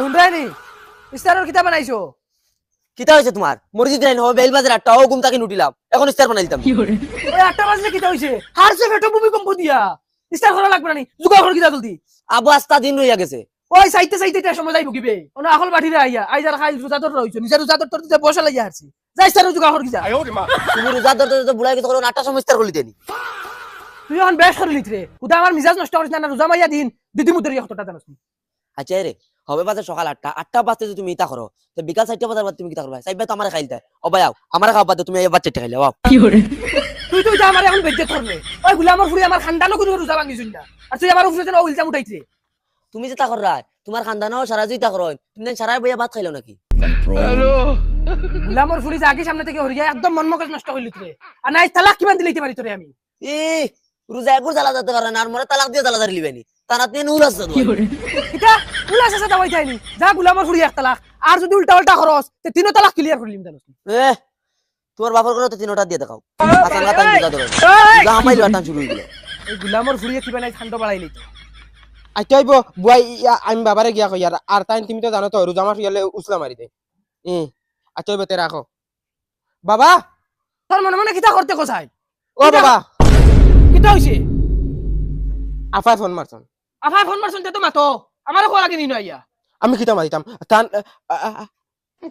হুন্ডাইনি ইস্তারের কিতা বানাইছো কিতা হইছে তোমার মরিজি দিন হবে বেল বাজার 8টা ও ঘুম থেকে উঠিলাম এখন ইস্তার বানাই দিতাম ওই 8টা বাজলে কিতা হইছে হারছে ফেটো ভূমিকম্প দিয়া ইস্তার করা লাগবে না জুগা কর কিতা জলদি আবু আস্তা দিন রইয়া গেছে ওই সাইতে সাইতে এটা সময় যাইব কিবে ওনা আকল বাঠিরে আইয়া আইজার খাইল রোজাদর রইছো নিজের রোজাদর তোর দিতে বসা লাগিয়া হারছি যাই ইস্তার জুগা কর কিতা তুমি রোজা ধরতে ধরতে বুড়াই গেছো 8টার সময় ইস্তার করলি দেনি তুই এখন বেশ করলি রে খুদা আমার মিজাজ নষ্ট করিস না রোজা মাইয়া দিন দিদি মুদের কতটা জানোস নি আচ্ছা রে হবে বাজে সকাল 8টা বাজতে যদি তুমি ইতা করো তো বিকাল 4টা বাজার বাদ তুমি কিতা করবা সাইবা তো আমারে খাইলতে ও ভাই আমারে খাওয়া বাদ তুমি এই বাচ্চাটা খাইলে বাপ তুই তুই আমার এখন বেজ্জে করবে ওই গুলামর ফুরি আমার খানদানো কোনো রোজা ভাঙিছুন না আর তুই আমার উপরে ও ইলজাম উঠাইছে তুমি যে তা কররা তোমার খানদানও সারা জুই তা করো তুমি সারা বইয়া ভাত খাইলো নাকি গুলামর ফুরি আগে সামনে থেকে হরিয়া একদম মন মগজ নষ্ট হইলি তুই আর নাই তালাক কিমান দিলেইতে পারি তোরে আমি রোজা একবার জ্বালা যেতে পারে না আর মরে তালাক দিয়ে জ্বালা ধরলি বেনি তার হাতে নূর আছে এটা উলাস আছে দাওয়াই যায়নি যা গুলামর ফুরি এক তালাক আর যদি উল্টা উল্টা খরচ তে তিনো তালাক ক্লিয়ার করলিম জানোস তোমার বাপর করে তো 3টা দিয়ে দেখাও আসান গাতান বুঝা ধরো যা আমাইলো আটান শুরু হইলো এই গুলামর ফুরিয়ে কিবা নাই ঠান্ডা বাড়াইলি তো আইতাইব বুয়াই আমি বাবারে গিয়া কই আর তাই তুমি তো জানো তো রোজা মাস গেলে উসলা মারি দে আইতাইব তে রাখো বাবা তোর মনে মনে কিতা করতে কোসাই ও বাবা কিতা হইছে আফাই ফোন মারছন আফা ফোন মারছন তে তো মাতো আমারও কোয়া লাগে নিনো আইয়া আমি কিতা মারিতাম তান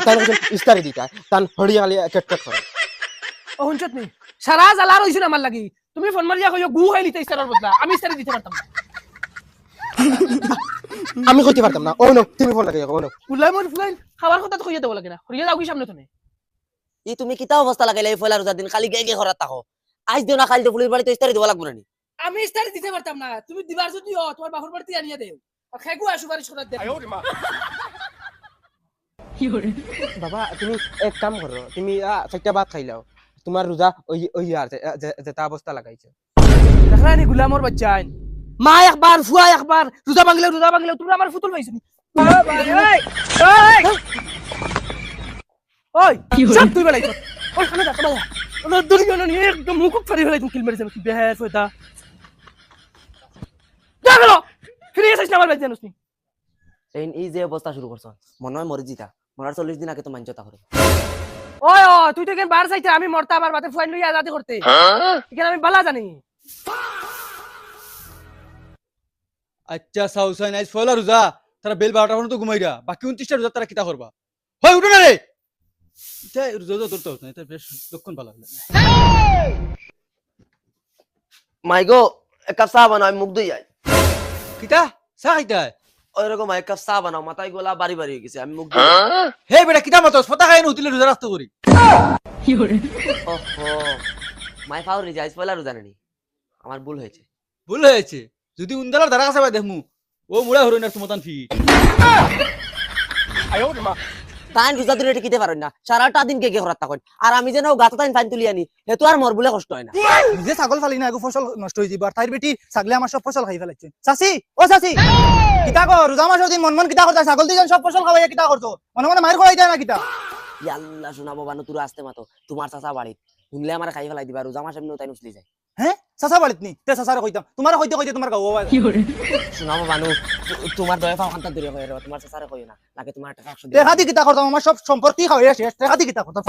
তান ইস্তারি দিতা তান হড়িয়া গালি কেট কেট করে ও হুনছত নি সারা জ্বালা রইছ আমার লাগি তুমি ফোন মারিয়া কইও গু খাইলি তে ইস্তারের বদলা আমি ইস্তারি দিতে পারতাম না আমি কইতে পারতাম না ও নো তুমি ফোন লাগে ও নো গুলামর ফুলাই খাবার কথা তো কইয়া দেব লাগে না হরিয়া যাও কি সামনে তুমি এই তুমি কিতা অবস্থা লাগাইলে এই ফয়লা রোজা দিন খালি গে গে করাত থাকো আজ দিও না খালি তো পুলিশ বাড়িতে ইস্তারি দেওয়া লাগবে না আমি ইস্তারি দিতে পারতাম না তুমি দিবার যদিও তোমার বাহুর বাড়িতে আনিয়া দেও আর খেগু সুপারিশ করার দে বাবা তুমি এক কাম করো তুমি 4টা ভাত খাইলাও তোমার রোজা ওই আর যেটা অবস্থা লাগাইছে দেখলানি গুলামর বাচ্চা মা একবার ফুয়া একবার রোজা ভাঙলে তুমি আমার ফুতুল পাইছনি ওই সব তুই বেলাইছ ওই খানে যা বাবা ওনা দুনিয়া না একদম মুখ ফাড়ি ফেলাই তুমি কিল মেরে যাবে বেহার ফয়তা দেখলো ফিরে এসেছিস না আমার বাচ্চা জানোস নি এই যে অবস্থা শুরু করছ মনে হয় মরে জিতা মরার 40 দিন আগে তো মানজতা করে ওই তুই তো কেন বার চাইতে আমি মরতা আমার বাতে ফুয়াইন লইয়া আজাদি করতে এখানে আমি বালা জানি আচ্ছা সাউসাইন আইজ ফয়লা রোজা তারা বেল 12টা পর্যন্ত ঘুমাইরা বাকি 29টা রোজা তারা কিতা করবা হয় উঠো না রে এটা রোজা ধরতে হতো না এটা বেশ লক্ষণ ভালো হলো মাইগো এক কাপ চা বানাও আমি মুখ ধুই যাই কিতা চা খাইতা ওই রকম এক কাপ চা বানাও মাথায় গোলা বাড়ি বাড়ি হয়ে গেছে আমি মুখ ধুই হে বেটা কিতা মতস ফটা খাই নতিলে রোজা রাস্তা করি ওহো মাই ফাউরি যাইস পয়লা রোজা নানি আমার ভুল হয়েছে ভুল হয়েছে যদি উন্দালার ধারা কাছে দেখমু ও মুড়া হরইনার তোমাতান ফি তাই রোজা ধরে কিতে পারেন না সারাটা দিন কে কে করাত থাকেন আর আমি যেন গাতা তাইন ফাইন তুলি আনি হে তো আর মর বলে কষ্ট হয় না নিজে ছাগল ফালি না এগো ফসল নষ্ট হয়ে যাবে আর তাইর বেটি ছাগলে আমার সব ফসল খাই ফেলাচ্ছে চাচি ও চাচি কিতা কর রোজা মাসের দিন মন মন কিতা করতা ছাগল দিজন সব ফসল খাওয়াইয়া কিতা করছো মনে মনে মাইর খোলাই যায় না কিতা আল্লাহ শোনা বাবা তুই আসতে মাতো তোমার চাচা বাড়ি শুনলে আমার খাই ফেলাই দিবা রোজা মাস এমনি তাই নুসলি যায় হ্যাঁ চাচা বাড়িত নি তে চাচারে কইতাম তোমার কইতে কইতে তোমার গাও শোনা বাবা তোমার দয়া পাও খান্তা দূরে হয়ে তোমার চাচারে কইও না লাগে তোমার টাকা 100 দেখা দি কিতা করতাম আমার সব সম্পত্তি খাওয়াইয়া শেষ দেখা দি কিতা করতাম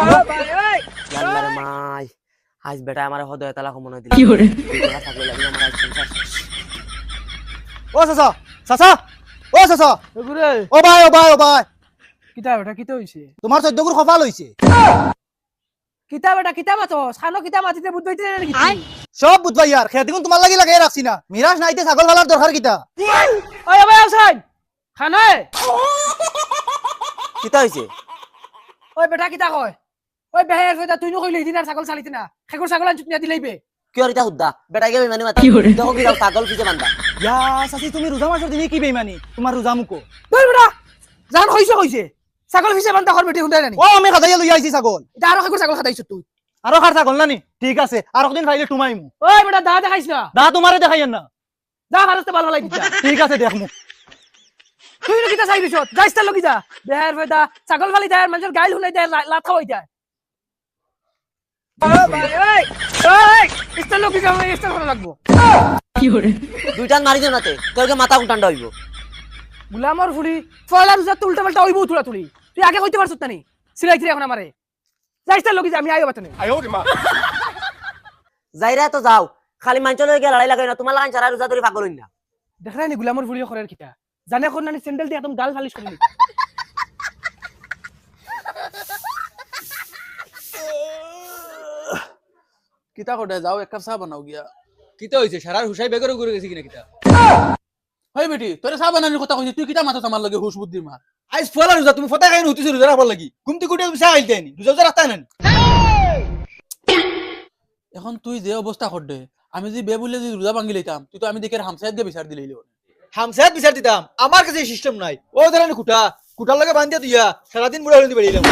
আল্লাহ রে মাই আজ বেটা আমার হদয় তালা মনে দিল থাকলে লাগি আমার আজ সংসার ও চাচা চাচা ও চাচা এগুরে ও ভাই ও ভাই ও ভাই কিতা বেটা কিতা হইছে তোমার 14 গুর কপাল হইছে কিতা বেটা কিতা মাতো সানো কিতা মাতিতে বুঝ হইতে নাকি সব বুঝবাই আর খেতে কোন তোমার লাগি লাগাই রাখছি না মিরাজ নাইতে ছাগল ফালার দরকার কিতা ওই ভাই আউসাইন খানায় কিতা হইছে ওই বেটা কিতা কয় ওই বেহের ফয়দা তুই নকইলি দিন আর ছাগল চালিতে না খেকর ছাগল আন চুটনিয়া দিলাইবে কি আর এটা হুদ্দা বেটা গে বেমানি মাতা দেখো কি দাও ছাগল কিছে বান্দা ইয়া চাচি তুমি রোজা মাসের দিনে কি বেইমানি তোমার রোজা মুকো তুই বেটা জান কইছে ছাগল ফিসে বান্দা কর বেটি হুন্ডাই নানি ও আমি খাদাইয়া লই আইছি ছাগল এটা আর খেকর ছাগল খাদাইছ তুই আরো খার ছাগল নানি ঠিক আছে আর একদিন খাইলে টুমাইমু ওই বেটা দা দেখাইছ না দা তোমারে দেখাইয়েন না যা ভারতে ভালো লাগি যা ঠিক আছে দেখমু তুই না কিতা চাইবিছ যাইস তার লগি যা বেহের ফয়দা ছাগল ফালি যায় মানুষের গাইল হুনাই যায় লাথা হই যায় ইস্তার লগি যাও ইস্তার করা লাগবো দুইটান মারি দিও নাতে তোরকে মাথা উঠান্ডা হইব গুলামর ফুলি ফলা রোজা তো উল্টা পাল্টা হইব তুলা তুলি তুই আগে কইতে পারছত না নি সিলাই এখন আমারে যাইস তার লগি আমি আইও বাতনে যাইরা তো যাও খালি মাঞ্চলে গিয়ে লড়াই লাগাই না তোমার লাগান সারা রোজা ধরে পাগল হইন না দেখলাই নি গুলামর ফুলি করার কিটা জানে কোন নানি স্যান্ডেল দিয়ে একদম গাল ফালিশ করে নি কিতা করে যাও এক কাপ চা বানাও গিয়া কিতা হইছে সারার হুসাই বেগরে ঘুরে গেছি কিনা কিতা হয় বেটি তোরে চা বানানোর কথা কইছি তুই কিতা মাথা আমার লগে হুশ বুদ্ধি মার আইস ফলা রোজা তুমি ফটা খাই হইতিছ রোজা রাখবার লাগি ঘুমতি কুটি তুমি চা খাইতে নি রোজা রাখতা না এখন তুই যে অবস্থা করদে আমি যদি বে বলে যদি রোজা ভাঙি লইতাম তুই তো আমি দেখে হামসাইদ দিয়ে বিচার দিলেই হামসাত বিচার দিতাম আমার কাছে সিস্টেম নাই ও ধরেন কুটার লাগে বান্ধিয়া তুইয়া সারাদিন বুড়া হইতে বেরিলাম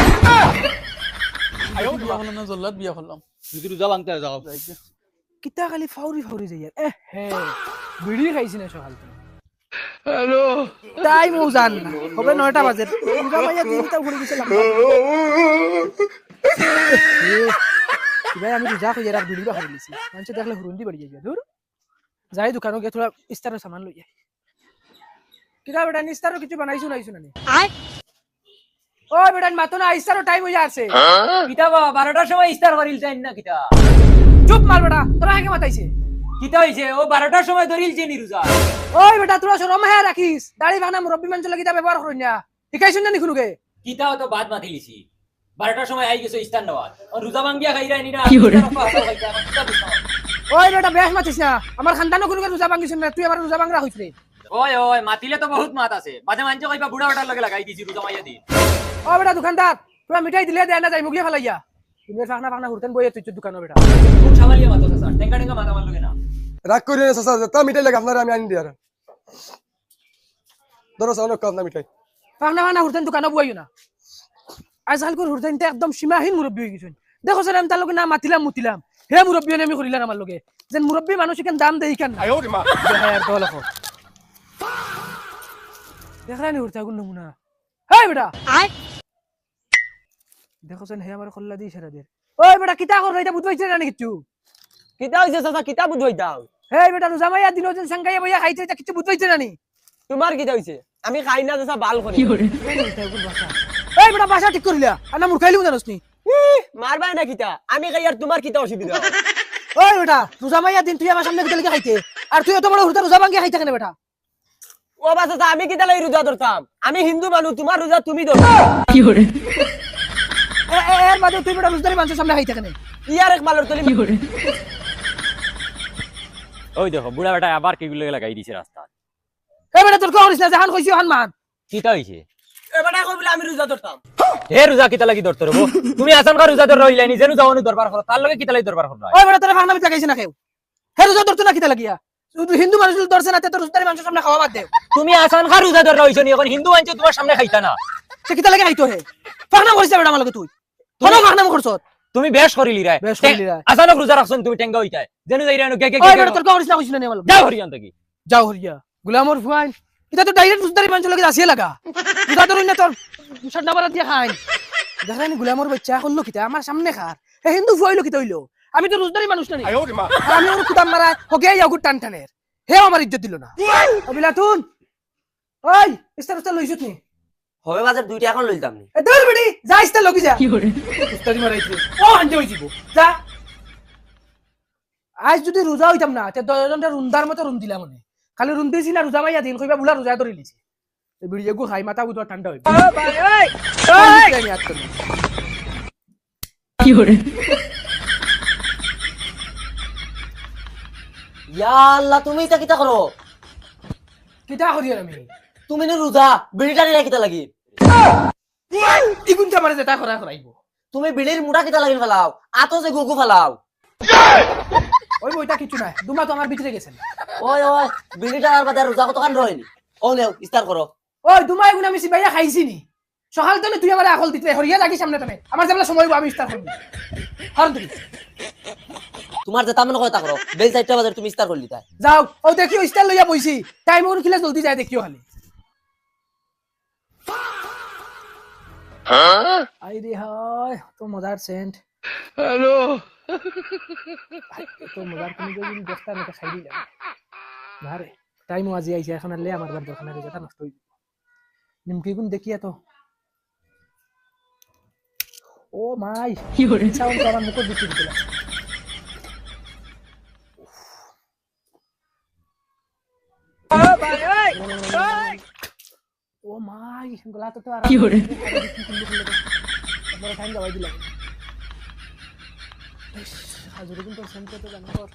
বিয়া করলাম না জল্লাদ বিয়া করলাম যদি রোজা ভাঙতে যাও কিতা খালি ফাউরি ফাউরি যাই এ হে বিড়ি খাইছি না সকাল থেকে হ্যালো তাই মু জান না হবে 9টা বাজে রোজা ভাইয়া তিনটা ঘুরে গেছিলাম ভাই আমি রোজা কই এর বিড়ি বা খাই লিছি মানুষ দেখলে হুরুন্দি বাড়ি যাই দূর যাই দোকানে গিয়ে থোড়া ইস্তারের সামান লই যাই কিরা বেটা ইস্তারও কিছু বানাইছো নাইছো না ও বেটা মাতো না ইস্তারও টাইম হই যাচ্ছে কিতা বা 12টার সময় ইস্তার করিল চাই না কিতা চুপ মার বেটা তোরা আগে মাতাইছে কিতা হইছে ও 12টার সময় ধরিল চেনি রোজা ওই বেটা তোরা শরম হে রাখিস দাড়ি বানা মুরব্বি মানুষ লাগি তা ব্যবহার করিস না শিখাইছ না নিখুনুকে কিতা তো বাদ মাতিলিছি 12টার সময় আই গেছো ইস্তার নেওয়ার ও রোজা ভাঙ্গিয়া খাইরা নি না ওই বেটা বেশ মাতিস না আমার খানদানো কোনো রোজা ভাঙিস না তুই আমার রোজা ভাঙরা হইছ রে ওই ওই মাতিলে তো বহুত মাত আছে বাজে মানছে কইবা বুড়া ওটার লগে লাগাই দিছি রোজা মাইয়া দিন ও বেটা দোকানদার তোরা মিঠাই দিলে দেয় না যাই মুগিয়ে ফেলাইয়া তুমি ফাঁকনা ফাঁকনা হুরতেন বইয়ে তুই দোকানে বেটা কোন সামালিয়া মাতো স্যার টেঙ্গা টেঙ্গা মাথা মার লগে না রাগ করিয়ে চাচা তা মিঠাই লাগে আপনারা আমি আনি দিয়ে ধরো অনেক কাপ না মিঠাই ফাঁকনা ফাঁকনা হুরতেন দোকানে বইও না আজকাল করে হুরতেন একদম সীমাহীন মুরব্বী হয়ে গেছেন দেখো স্যার আমি তার লগে না মাতিলাম মুতিলাম হে মুরব্বী আমি করিলাম আমার লগে যেন মুরব্বী মানুষ কেন দাম দেই কেন দেখায় আর দল দেখায় নি হুরতে আগুন নমুনা হেই বেটা দেখো স্যার হে আমার কল্লা দিয়ে সারা দের ওই বেটা কিতা কর এটা বুঝবাইছে না কিছু কিতা হইছে চাচা কিতা বুঝবই দাও হেই বেটা রোজা মাইয়া দিন যেন সাংগাইয়া বইয়া খাইছে এটা কিছু বুঝবাইছে না তোমার কিতা হইছে আমি খাই না চাচা বাল করি এই বেটা বাসা ঠিক করিলা আর না মুরখাইলিও জানোস নি মারবাই না কিতা আমি খাই আর তোমার কিতা অসুবিধা ওই বেটা রোজা মাইয়া দিন তুই আমার সামনে গেলে খাইতে আর তুই এত বড় হুরতা রোজা ভাঙ্গিয়া খাইতে কেন বেটা ও বা চাচা আমি কিতা লাগি রোজা ধরতাম আমি হিন্দু মানুষ তোমার রোজা তুমি ধরো এর বাদে তুই বেটা রোজদারি মানুষের সামনে খাইতে কেন ইয়ার এক মালের তলি ওই দেখো বুড়া বেটা আবার কি লগে লাগাই দিছে রাস্তা এই বেটা তোর করিস না জাহান কইছি হান মান কিতা হইছে এবারে কই বলে আমি রোজা ধরতাম হে রোজা কিতা লাগি ধরতে রবো তুমি আসানকার রোজা ধর রইলাই নি যেন যাওনি দরবার করো তার লগে কিতা লাগি দরবার করো ওই বেটা তোর ফাঁকনা বিতা খাইছে না কেউ হে রোজা ধরতে না কিতা লাগিয়া তুই হিন্দু মানুষ ধরছে না তোর রোজদারি মানুষের সামনে খাওয়া বাদ দে তুমি আসানকার রোজা ধর রইছো নি এখন হিন্দু আনছে তোমার সামনে খাইতা না সে কিতা লাগে খাইতো হে ফাঁকনা করিস বেটা আমার লগে তুই কোনো ফাঁকনা করছ তুমি বেশ করিলি রে বেশ করিলি রে। আসানক রোজা রাখছন তুমি টেঙ্গা হইতায় যেন যাইরা কে কে ওই বেটা তোর করিস না কইছ না আমার লগে যাও হরিয়ান থেকে যাও হরিয়া গুলামর ফুয়াইন এটা তো ডাইরেক্ট রোজদারি মানুষের লগে আসিয়ে লাগা রোজা ধরুন না তোর সাত নাম্বার দিয়ে খাই দেখাই নি গুলামর বাচ্চা করলো কিতা আমার সামনে খার হে হিন্দু ফুয়াইলো কিতা হইলো আমি তো রোজদারি মানুষ না আর আমি ওর কুতাম মারা হগে ইয়াগুর টান টানের হে আমার ইজ্জত দিল না অবিলাতুন ওই ইস্তার উস্তার লইছত নি হবে বাজার দুইটা এখন লইতাম নি এ দর বেটি যা ইস্তার লগি যা কি করে উস্তাদি মারাইছে ও আনতে হইছিব যা আজ যদি রোজা হইতাম না তে 10 জনটা রুন্দার মতো রুন দিলাম মনে খালি রুন দিছি না রোজা মাইয়া দিন কইবা বুলা রোজা ধরে লিছি এই বিড়ি এগু খাই মাথা বুঝা ঠান্ডা হইবে ও ভাই ওই কি করে ইয়া আল্লাহ তুমি এটা কিতা করো কিটা করি আমি তুমি নে রোজা বিড়ি টানি কিতা লাগি ইগুনটা মারে যেটা করা করাইবো তুমি বিড়ির মুঠা কিতা লাগি ফেলাও আতো যে গুগু ফেলাও ওই বইটা কিছু নাই দুমা তো আমার ভিতরে গেছেন ওই ওই বিড়িটা আর বাদে রোজা কত কান রইনি ও নেও ইস্তার করো ওই দুমা এগুন আমি সিবাইয়া খাইছি নি সকাল তো তুই আমার আকল দিতে হরিয়া লাগি সামনে তুমি আমার যেমন সময় আমি ইস্তার করবি হর তুমি তোমার যে তামন কথা করো বেল 4টা বাজে তুমি ইস্তার করলি তাই যাও ও দেখিও ইস্তার লইয়া বইছি টাইম ওর খিলা জলদি যায় দেখিও খালি আই রে হয় তো মজার সেন্ট হ্যালো তো মজার তুমি যদি দস্তা না খাই দিলাম না রে টাইম আজি আইছে এখন আর লে আমার বার দোকানে যেটা নষ্ট হই নিমকি গুণ দেখিয়া তো ও মাই কি করে সাউন্ড আমার মুখে দিতে দিল ও মাই গলা তো আর কি করে আমরা টাইম দাবাই দিলাম হাজুরি কিন্তু সেন্টার তো জানো কর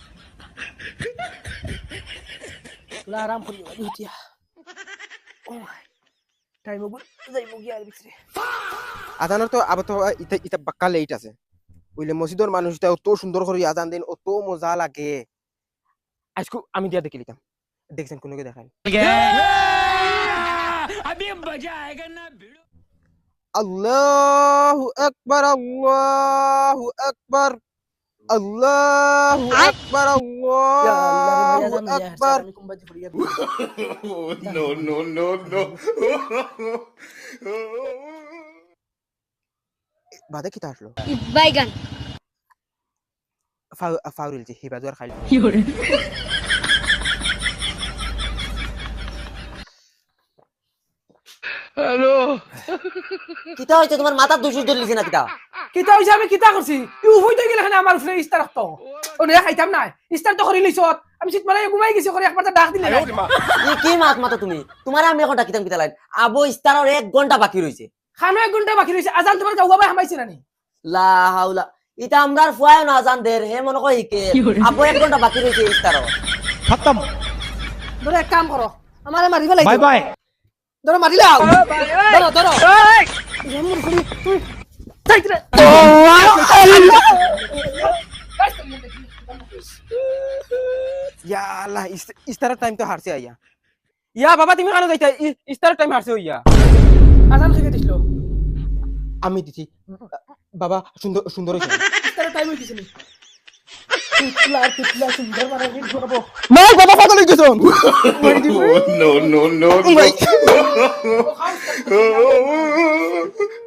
গলা আরাম করি উঠিয়া ও মাই টাইম ওগুলো যাইব গিয়া আর ভিতরে আজানের তো আবার তো ইটা ইটা বাক্কা লেট আছে বুঝলে মসজিদের মানুষটা অত সুন্দর করে আজান দেন অত মজা লাগে আজকে আমি দিয়া দেখে লিতাম দেখছেন কোনকে দেখাই আল্লাহু আকবার আল্লাহু আকবার আল্লাহু আকবার আল্লাহু আকবার আমি কুম্বাজি ফুরিয়া বাদে কি আসলো বাইগান ফাউরিল যে হিবা দুয়ার খাইল কিতা হয়েছে তোমার মাথার দুশুর ধরলিছে না কিতা কিতা হইছে আমি কিতা করছি ইউ হইতে গেলে খানে আমার উপরে ইস্তার রাখতো ও নে খাইতাম না ইস্তার তো করি লইছত আমি শীত মারাই ঘুমাই গেছি করে একবার ডাক দিলে ই কি মাত মাতো তুমি তোমার আমি এখন ডাকিতাম কিতা লাইন আবো ইস্তারের 1 ঘন্টা বাকি রইছে খানো 1 ঘন্টা বাকি রইছে আজান তোমার গাওয়া ভাই হামাইছে নানি লা হাওলা ইতা আমরার ফুয়ায় না জান দের হে মনে কই কে আবো 1 ঘন্টা বাকি রইছে ইস্তারও খতম ধরো এক কাম করো আমারে মারি ফেলাই বাই বাই ধরো মারি লাও ধরো ধরো জমুর খুলি তুই তাইতরে ইয়া আল্লাহ ইস্তারের টাইম তো হারছে আইয়া ইয়া বাবা তুমি কেন যাইতা ইস্তারের টাইম হারছে হইয়া আজান খেয়ে দিছিল আমি দিছি বাবা সুন্দর সুন্দর হইছে ইস্তারের টাইম হইছে নি তুতলা সুন্দর মারা রিল করব নাই বাবা পাগল হই গেছন ও খাও